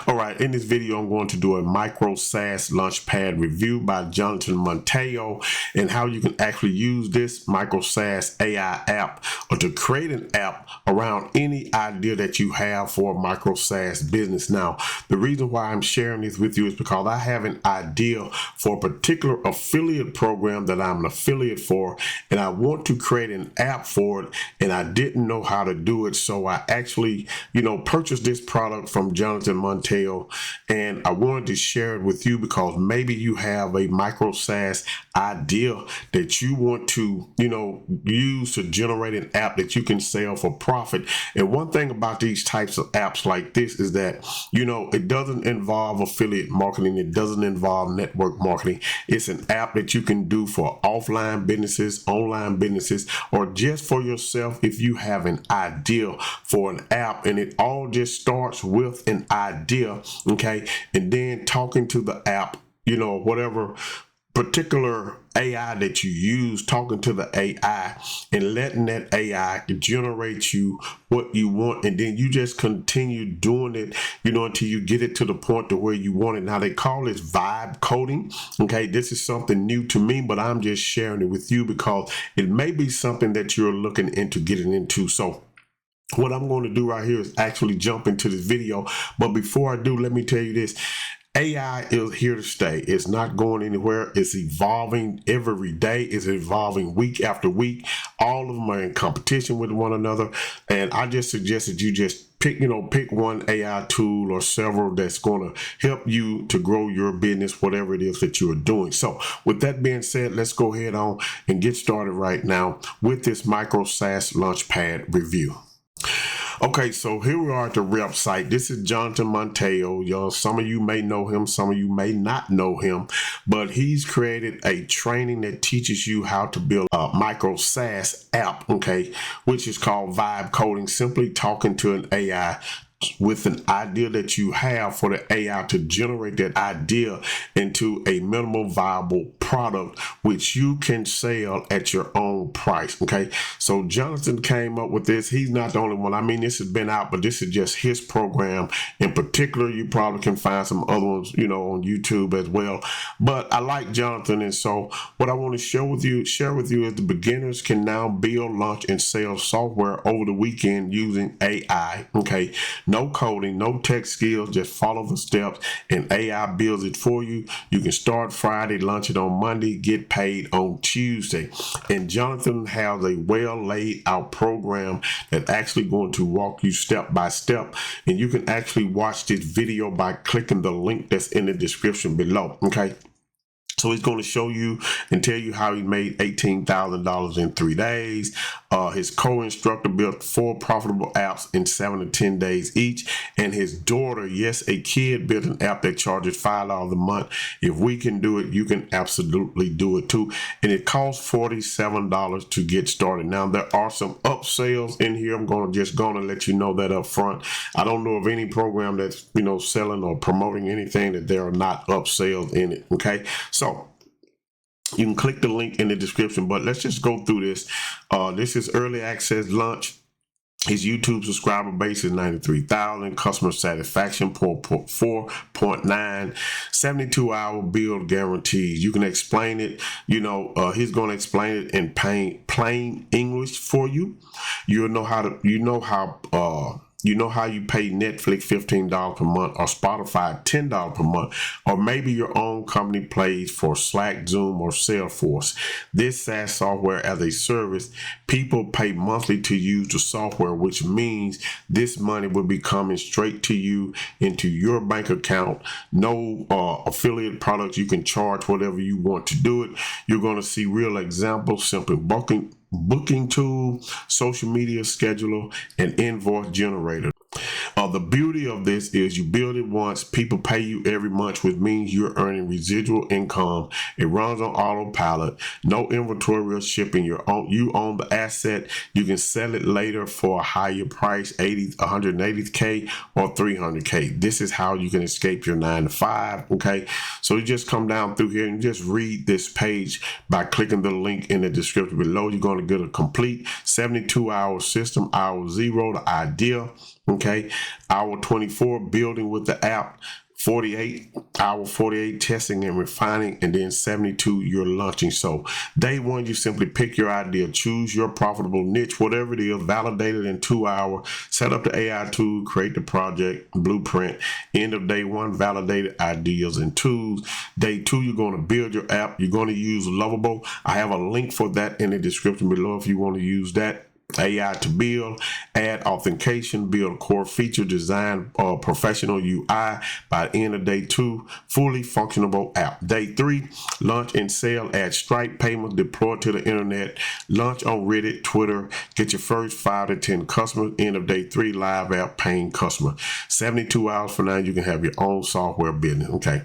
All right, in this video, I'm going to do a MicroSaas Launchpad review by Jonathan Montejo and how you can actually use this MicroSaaS AI app or to create an app around any idea that you have for a MicroSaaS business. Now, the reason why I'm sharing this with you is because I have an idea for a particular affiliate program that I'm an affiliate for, and I want to create an app for it, and I didn't know how to do it. So I actually, purchased this product from Jonathan Montejo, and I wanted to share it with you because maybe you have a MicroSaaS idea that you want to, use to generate an app that you can sell for profit. And one thing about these types of apps like this is that, it doesn't involve affiliate marketing. It doesn't involve network marketing. It's an app that you can do for offline businesses, online businesses, or just for yourself if you have an idea for an app. And it all just starts with an idea, okay? And then talking to the app, whatever particular AI that you use, talking to the AI and letting that AI generate you what you want, and then you just continue doing it, until you get it to the point to where you want it. Now they call this vibe coding. Okay, this is something new to me, but I'm just sharing it with you because it may be something that you're looking into getting into. So what I'm going to do right here is actually jump into this video. But before I do, let me tell you this. AI is here to stay. It's not going anywhere. It's evolving every day. It's evolving week after week. All of them are in competition with one another. And I just suggest that you just pick one AI tool or several that's going to help you to grow your business, whatever it is that you're doing. So with that being said, let's go ahead on and get started right now with this MicroSaaS Launchpad review. Okay, so here we are at the website. This is Jonathan Montejo. Y'all, some of you may know him, some of you may not know him, but he's created a training that teaches you how to build a MicroSaaS app, okay, which is called Vibe Coding, simply talking to an AI with an idea that you have for the AI to generate that idea into a minimal viable product which you can sell at your own price. Okay, so Jonathan came up with this. He's not the only one. I mean, this has been out, but this is just his program in particular. You probably can find some other ones, on YouTube as well. But I like Jonathan, and so what I want to share with you is the beginners can now build, launch, and sell software over the weekend using AI. Okay. No coding, no tech skills, just follow the steps and AI builds it for you. You can start Friday, launch it on Monday, get paid on Tuesday. And Jonathan has a well laid out program that actually going to walk you step by step. And you can actually watch this video by clicking the link that's in the description below. Okay. So he's going to show you and tell you how he made $18,000 in 3 days. His co-instructor built 4 profitable apps in 7 to 10 days each. And his daughter, yes, a kid, built an app that charges $5 a month. If we can do it, you can absolutely do it too. And it costs $47 to get started. Now, there are some upsells in here. I'm just going to let you know that up front. I don't know of any program that's, selling or promoting anything that there are not upsells in it. Okay. So you can click the link in the description, but let's just go through this. This is early access launch. His YouTube subscriber base is 93,000. Customer satisfaction 4.9. 72-hour build guarantees. You can explain it. He's going to explain it in plain English for you. You know how you pay Netflix $15 per month or Spotify $10 per month, or maybe your own company pays for Slack, Zoom, or Salesforce. This SaaS software as a service, people pay monthly to use the software, which means this money will be coming straight to you into your bank account. No affiliate products. You can charge whatever you want to do it. You're going to see real examples, simple booking tool, social media scheduler, and invoice generator. The beauty of this is you build it once, people pay you every month, which means you're earning residual income. It runs on autopilot, no inventory or shipping. You own the asset. You can sell it later for a higher price, 180K or 300K. This is how you can escape your 9 to 5. Okay, so you just come down through here and just read this page by clicking the link in the description below. You're going to get a complete 72-hour system, hour 0, the idea. Okay, hour 24 building with the app, 48 testing and refining, and then 72 you're launching. So day one, you simply pick your idea, choose your profitable niche, whatever it is, validate it in 2 hours, set up the AI tool, create the project blueprint. End of day one, validated ideas and tools. Day two, you're going to build your app. You're going to use Lovable. I have a link for that in the description below if you want to use that. AI to build, add authentication, build a core feature, design professional UI. By the end of day two, fully functionable app. Day three, launch and sell, add Stripe payments, deploy to the internet, launch on Reddit, Twitter, get your first 5 to 10 customers. End of day three, live app paying customer. 72 hours from now, you can have your own software business. Okay.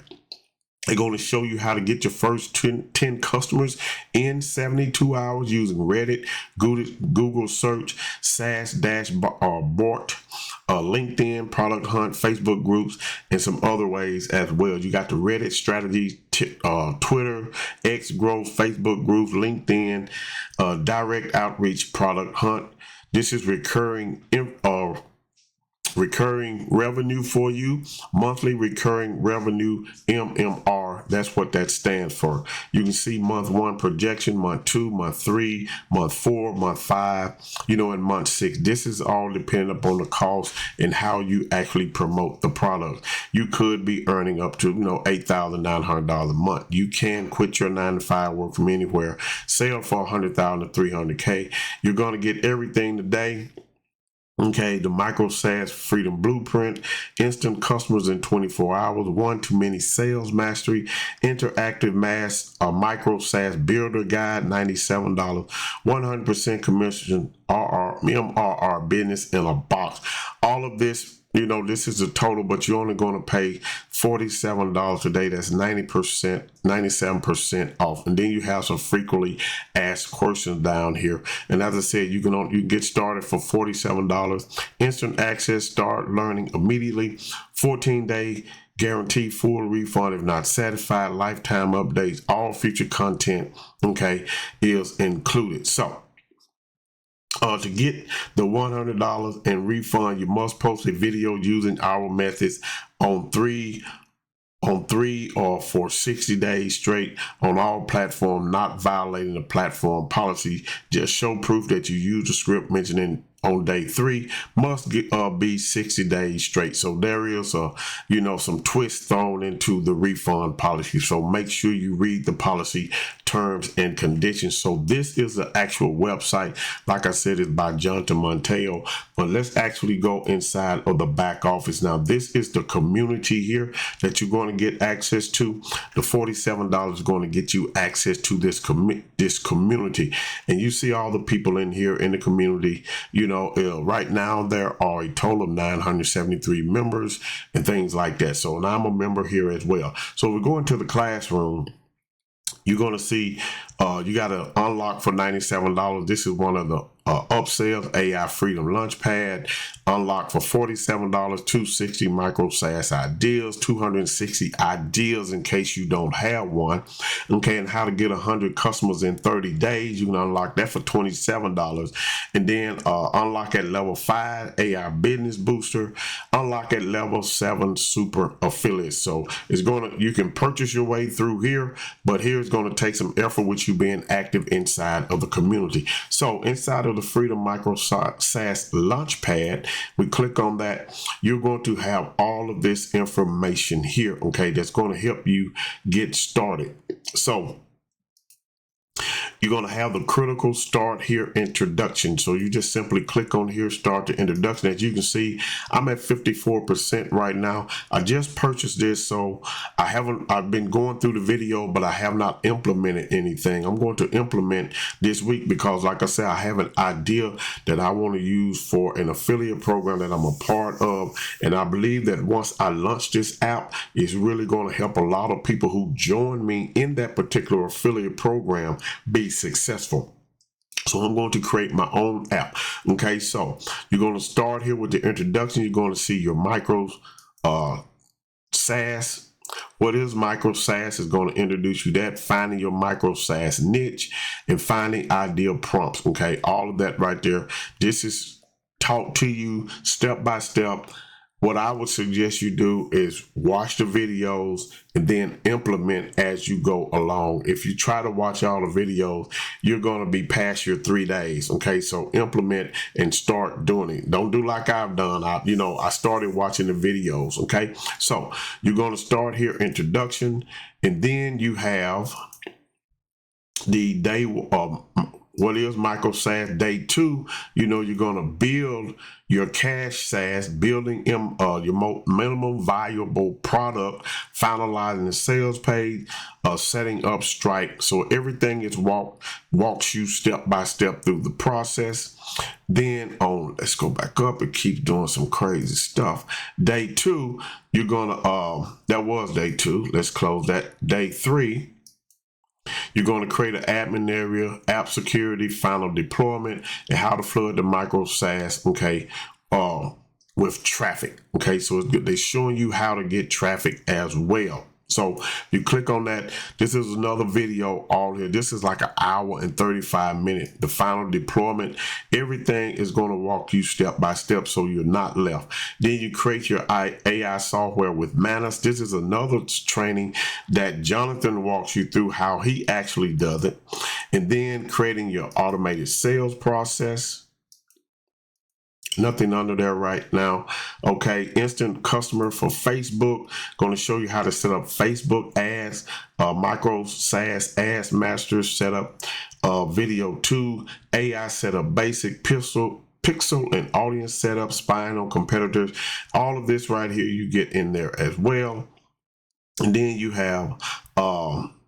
They're going to show you how to get your first 10 customers in 72 hours using Reddit, Google search, Saas bot, LinkedIn, product hunt, Facebook groups, and some other ways as well. You got the Reddit strategy, Twitter, X growth, Facebook groups, LinkedIn, direct outreach, product hunt. This is recurring revenue for you, monthly recurring revenue, MMR. That's what that stands for. You can see month one projection, month two, month three, month four, month five, and month six. This is all dependent upon the cost and how you actually promote the product. You could be earning up to $8,900 a month. You can quit your 9-to-5, work from anywhere, sell for $100,000 to $300K. You're going to get everything today. Okay, the MicroSaaS Freedom Blueprint, instant customers in 24 hours, one-to-many sales mastery, interactive mass, a MicroSaaS builder guide, $97, 100% commission, MRR business in a box. All of this, this is the total, but you're only going to pay $47 today. That's 90%, 97% off. And then you have some frequently asked questions down here. And as I said, you can get started for $47. Instant access, start learning immediately. 14-day guarantee, full refund if not satisfied. Lifetime updates, all future content, is included. So to get the $100 and refund, you must post a video using our methods on three or for 60 days straight on all platforms, not violating the platform policy. Just show proof that you use the script mentioned on day three. Must be 60 days straight. So there is some twist thrown into the refund policy. So make sure you read the policy terms and conditions. So this is the actual website. Like I said, it's by Jonathan Mateo. But let's actually go inside of the back office. Now, this is the community here that you're going to get access to. The $47 is going to get you access to this community. And you see all the people in here in the community. Right now there are a total of 973 members and things like that. So, and I'm a member here as well. So we're going to the classroom. You're going to see you got to unlock for $97. This is one of the upsells, AI Freedom Launchpad. Unlock for $47, 260 MicroSaaS ideas, 260 ideas in case you don't have one. Okay, and how to get 100 customers in 30 days. You can unlock that for $27. And then unlock at level 5, AI Business Booster. Unlock at level 7, Super Affiliates. So you can purchase your way through here, but here it's going to take some effort with you being active inside of the community. So inside of the Freedom MicroSaaS Launchpad, we click on that. You're going to have all of this information here, that's going to help you get started. So you're going to have the critical start here introduction. So you just simply click on here, start the introduction. As you can see, I'm at 54% right now. I just purchased this, so I've been going through the video, but I have not implemented anything. I'm going to implement this week because, like I said, I have an idea that I want to use for an affiliate program that I'm a part of. And I believe that once I launch this app, it's really going to help a lot of people who join me in that particular affiliate program be successful. So I'm going to create my own app. Okay, so you're going to start here with the introduction. You're going to see your SaaS. What is MicroSaaS? Is going to introduce you that, finding your MicroSaaS niche and finding ideal prompts. Okay, all of that right there. This is talk to you step by step. What I would suggest you do is watch the videos and then implement as you go along. If you try to watch all the videos, you're going to be past your 3 days. Okay, so implement and start doing it. Don't do like I've done. I started watching the videos. Okay, so you're going to start here, introduction, and then you have the day what is MicroSaaS day 2. You're going to build your cash SaaS, building your minimum viable product, finalizing the sales page, setting up Stripe. So everything is walks you step by step through the process. Then let's go back up. It keeps doing some crazy stuff. Day 2, you're gonna that was day 2. Let's close that. Day 3, you're going to create an admin area, app security, final deployment, and how to flood the MicroSaaS, okay, with traffic. Okay, so they're showing you how to get traffic as well. So you click on that. This is another video all here. This is like an hour and 35 minutes. The final deployment, everything is going to walk you step by step so you're not left. Then you create your AI software with Manus. This is another training that Jonathan walks you through how he actually does it. And then creating your automated sales process. Nothing under there right now. Okay, instant customer for Facebook. Going to show you how to set up Facebook ads, MicroSaaS Ads Master setup, video 2, AI setup, basic pixel and audience setup, spying on competitors. All of this right here you get in there as well. And then you have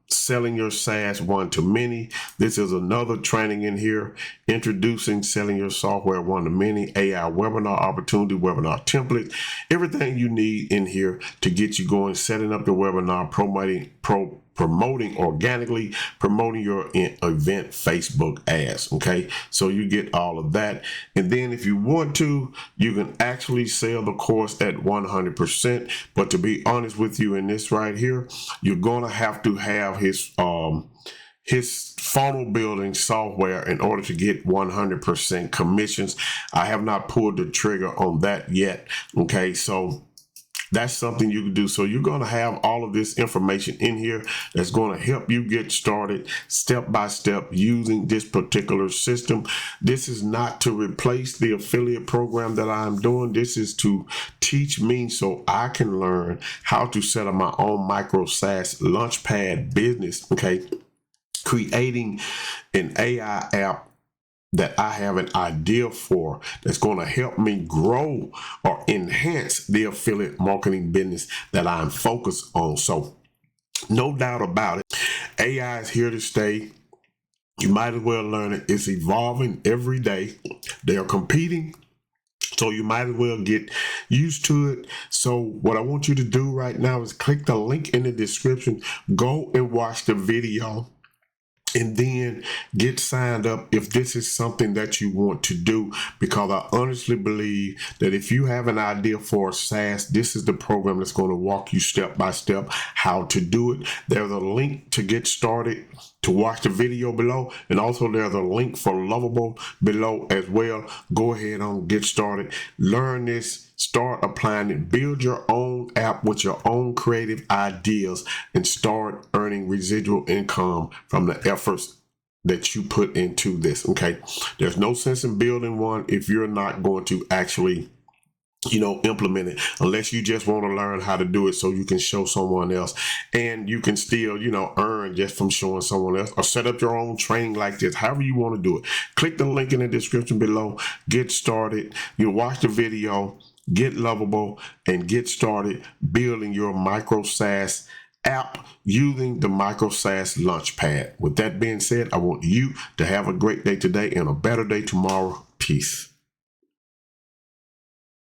selling your SaaS one-to-many. This is another training in here. Introducing selling your software one-to-many, AI webinar opportunity, webinar template, everything you need in here to get you going, setting up the webinar, promoting organically, promoting your event Facebook ads. Okay, so you get all of that. And then if you want to, you can actually sell the course at 100%. But to be honest with you, in this right here, you're gonna have to have his funnel building software in order to get 100% commissions. I have not pulled the trigger on that yet. Okay, so that's something you can do. So you're going to have all of this information in here that's going to help you get started step by step using this particular system. This is not to replace the affiliate program that I'm doing. This is to teach me so I can learn how to set up my own MicroSaas Launchpad business. Okay, creating an AI app that I have an idea for that's going to help me grow or enhance the affiliate marketing business that I'm focused on. So no doubt about it, AI is here to stay. You might as well learn it. It's evolving every day. They are competing, so you might as well get used to it. So what I want you to do right now is click the link in the description, go and watch the video, and then get signed up if this is something that you want to do, because I honestly believe that if you have an idea for a SaaS, this is the program that's going to walk you step by step how to do it. There's a link to get started, to watch the video below, and also there's a link for Lovable below as well. Go ahead and get started, learn this, start applying it, build your own app with your own creative ideas, and start earning residual income from the efforts that you put into this. Okay, there's no sense in building one if you're not going to actually implement it, unless you just want to learn how to do it so you can show someone else, and you can still earn just from showing someone else, or set up your own training like this. However you want to do it, click the link in the description below, get started, watch the video, get Lovable, and get started building your MicroSaaS app using the MicroSaas Launchpad. With that being said, I want you to have a great day today and a better day tomorrow. Peace.